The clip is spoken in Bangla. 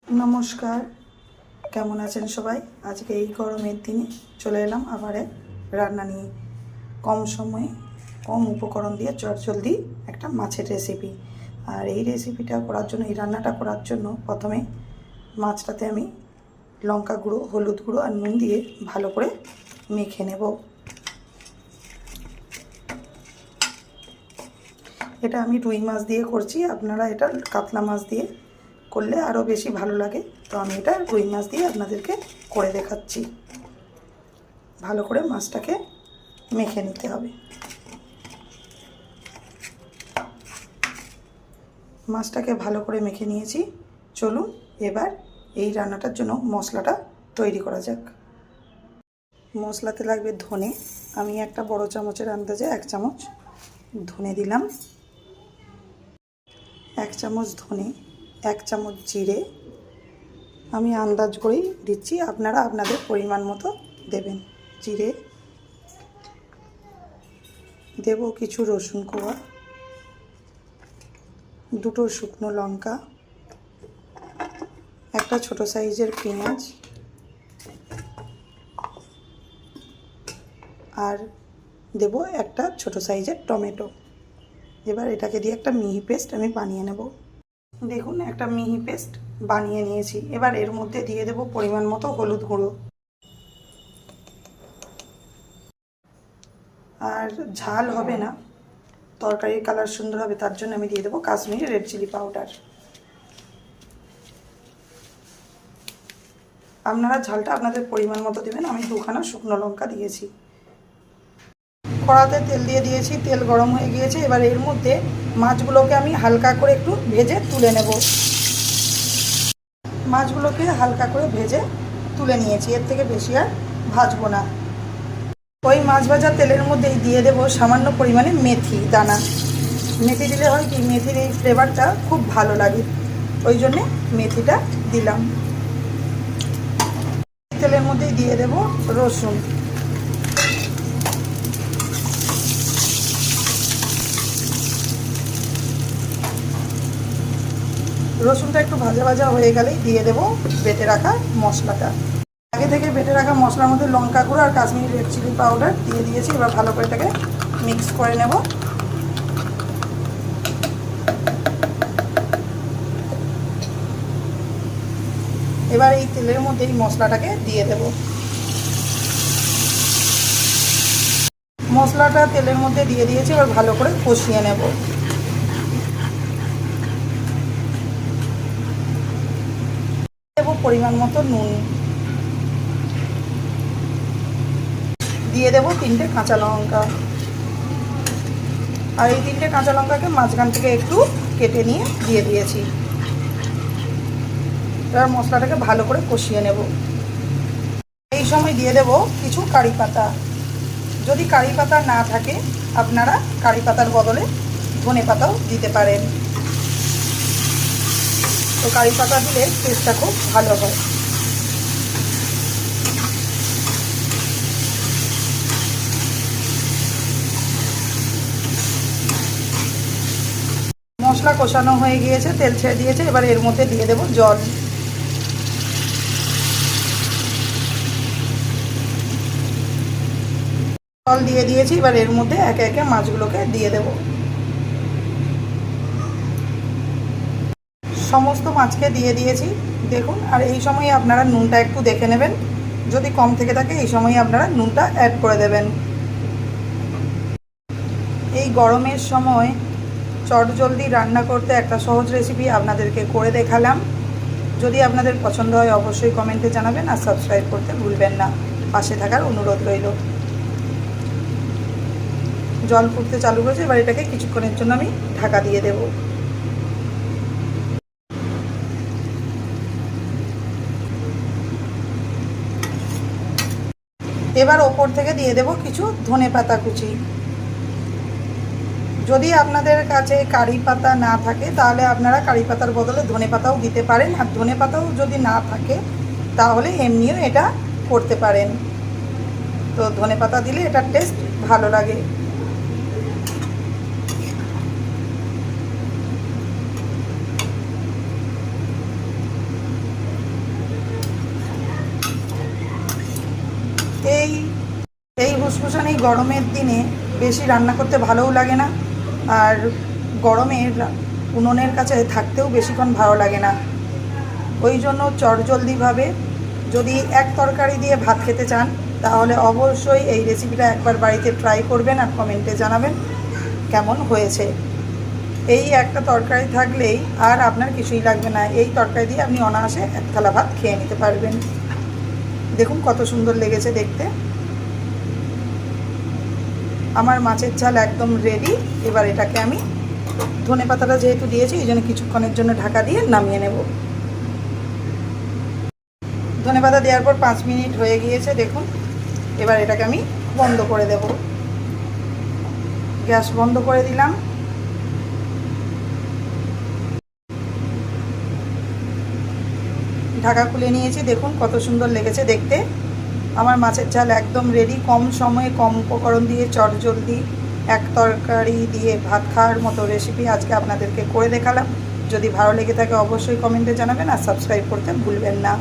নমস্কার, কেমন আছেন সবাই? আজকে এই গরমের দিনে চলে এলাম আবার এক রান্না নিয়ে। কম সময়ে কম উপকরণ দিয়ে চটজলদি একটা মাছের রেসিপি। আর এই রেসিপিটা করার জন্য, এই রান্নাটা করার জন্য প্রথমে মাছটাতে আমি লঙ্কা গুঁড়ো, হলুদ গুঁড়ো আর নুন দিয়ে ভালো করে মেখে নেব। এটা আমি রুই মাছ দিয়ে করছি, আপনারা এটা কাতলা মাছ দিয়ে করলে আরও বেশি ভালো লাগে। তো আমি এটা রুই মাছ দিয়ে আপনাদেরকে করে দেখাচ্ছি। ভালো করে মাছটাকে মেখে নিতে হবে। মাছটাকে ভালো করে মেখে নিয়েছি। চলুন এবার এই রান্নাটার জন্য মশলাটা তৈরি করা যাক। মশলাতে লাগবে ধনে। আমি একটা বড় চামচের আন্দাজে 1 চামচ ধনে দিলাম, 1 চামচ ধনে, 1 চামচ জিরে। আমি আন্দাজ করেই দিচ্ছি, আপনারা আপনাদের পরিমাণ মতো দেবেন। জিরে দেব, কিছু রসুন কোয়া, 2টো শুকনো লঙ্কা, একটা ছোট সাইজের পেঁয়াজ, আর দেব একটা ছোট সাইজের টমেটো। এবার এটাকে দিয়ে একটা মিহি পেস্ট আমি বানিয়ে নেব। দেখুন, একটা মিহি পেস্ট বানিয়ে নিয়েছি। এবার এর মধ্যে দিয়ে দেব পরিমাণ মতো হলুদ গুঁড়ো। আর ঝাল হবে না, তরকারির কালার সুন্দর হবে, তার জন্য আমি দিয়ে দেবো কাশ্মীরি রেড চিলি পাউডার। আপনারা ঝালটা আপনাদের পরিমাণ মতো দেবেন। আমি 2খানা শুকনো লঙ্কা দিয়েছি। কড়াতে তেল দিয়ে দিয়েছি, তেল গরম হয়ে গিয়েছে। এবার এর মধ্যে মাছগুলোকে আমি হালকা করে একটু ভেজে তুলে নেব। মাছগুলোকে হালকা করে ভেজে তুলে নিয়েছি, এর থেকে বেশি আর ভাজবো না। ওই মাছ ভাজা তেলের মধ্যেই দিয়ে দেব সামান্য পরিমাণে মেথি দানা। মেথি দিলে হয় কি, মেথির এই ফ্লেভারটা খুব ভালো লাগে, ওই জন্যে মেথিটা দিলাম। তেলের মধ্যেই দিয়ে দেব রসুন। রসুনটা একটু ভাজা ভাজা হয়ে গেলেই দিয়ে দেব বেটে রাখা মশলাটা। আগে থেকে বেটে রাখা মশলার মধ্যে লঙ্কা গুঁড়ো আর কাশ্মীরি রেড চিলি পাউডার দিয়ে দিয়েছি। এবার ভালো করে এটাকে মিক্স করে নেব। এবার এই তেলের মধ্যে এই মশলাটাকে দিয়ে দেব। মশলাটা তেলের মধ্যে দিয়ে দিয়েছি, এবার ভালো করে কষিয়ে নেব। দেব পরিমাণ মতো নুন, দিয়ে দেব 3টে কাঁচা লঙ্কা। আর এই 3টে কাঁচা লঙ্কাকে মাঝখান থেকে একটু কেটে নিয়ে দিয়ে দিয়েছি। এবার মশলাটাকে ভালো করে কষিয়ে নেব। এই সময় দিয়ে দেব কিছু কারি পাতা। যদি কারি পাতা না থাকে, আপনারা কারি পাতার বদলে ধনে পাতাও দিতে পারেন। তো কারি পাতা দিলে টেস্টটা খুব ভালো হয়। মশলা কষানো হয়ে গিয়েছে, তেল ছেড়ে দিয়েছে। এবার এর মধ্যে দিয়ে দেব জল। জল দিয়ে দিয়েছি। এবার এর মধ্যে একে একে মাছগুলোকে দিয়ে দেব। সমস্ত মাছকে দিয়ে দিয়েছি দেখুন। আর এই সময় আপনারা নুনটা একটু দেখে নেবেন, যদি কম থেকে থাকে এই সময় আপনারা নুনটা অ্যাড করে দেবেন। এই গরমের সময় চটজলদি রান্না করতে একটা সহজ রেসিপি আপনাদেরকে করে দেখালাম। যদি আপনাদের পছন্দ হয় অবশ্যই কমেন্টে জানাবেন, আর সাবস্ক্রাইব করতে ভুলবেন না। পাশে থাকার অনুরোধ রইল। জল ফুটতে চালু করেছে, এবার এটাকে কিছুক্ষণের জন্য আমি ঢাকা দিয়ে দেব। এবার ওপর থেকে দিয়ে দেব কিছু ধনেপাতা কুচি। যদি আপনাদের কাছে কারি পাতা না থাকে, তাহলে আপনারা কারি পাতার বদলে ধনেপাতাও দিতে পারেন। আর ধনেপাতাও যদি না থাকে, তাহলে এমনিও এটা করতে পারেন। তো ধনেপাতা দিলে এটার টেস্ট ভালো লাগে। ভূষণ এই গরমের দিনে বেশি রান্না করতে ভালোও লাগে না, আর গরমের উনুনের কাছে থাকতেও বেশিক্ষণ ভালো লাগে না। ওই জন্য চটজলদিভাবে যদি এক তরকারি দিয়ে ভাত খেতে চান তাহলে অবশ্যই এই রেসিপিটা একবার বাড়িতে ট্রাই করবেন আর কমেন্টে জানাবেন কেমন হয়েছে। এই একটা তরকারি থাকলেই আর আপনার কিছুই লাগবে না, এই তরকারি দিয়ে আপনি অনায়াসে এক থালা ভাত খেয়ে নিতে পারবেন। দেখুন কত সুন্দর লেগেছে দেখতে। আমার মাছের ঝাল একদম রেডি। এবার এটাকে আমি ধনেপাতাটা যেহেতু দিয়েছি এই জন্য কিছুক্ষণের জন্য ঢাকা দিয়ে নামিয়ে নেব। ধনেপাতা দেওয়ার পর 5 মিনিট হয়ে গিয়েছে দেখুন। এবার এটাকে আমি বন্ধ করে দেব। গ্যাস বন্ধ করে দিলাম। ঢাকা খুলে নিয়েছি, দেখুন কত সুন্দর লেগেছে দেখতে। আমার মাছের ঝাল একদম রেডি। কম সময়ে কম উপকরণ দিয়ে চটজলদি এক তরকারি দিয়ে ভাত খাওয়ার মতো রেসিপি আজকে আপনাদেরকে করে দেখালাম। যদি ভালো লেগে থাকে অবশ্যই কমেন্টে জানাবেন আর সাবস্ক্রাইব করতে ভুলবেন না।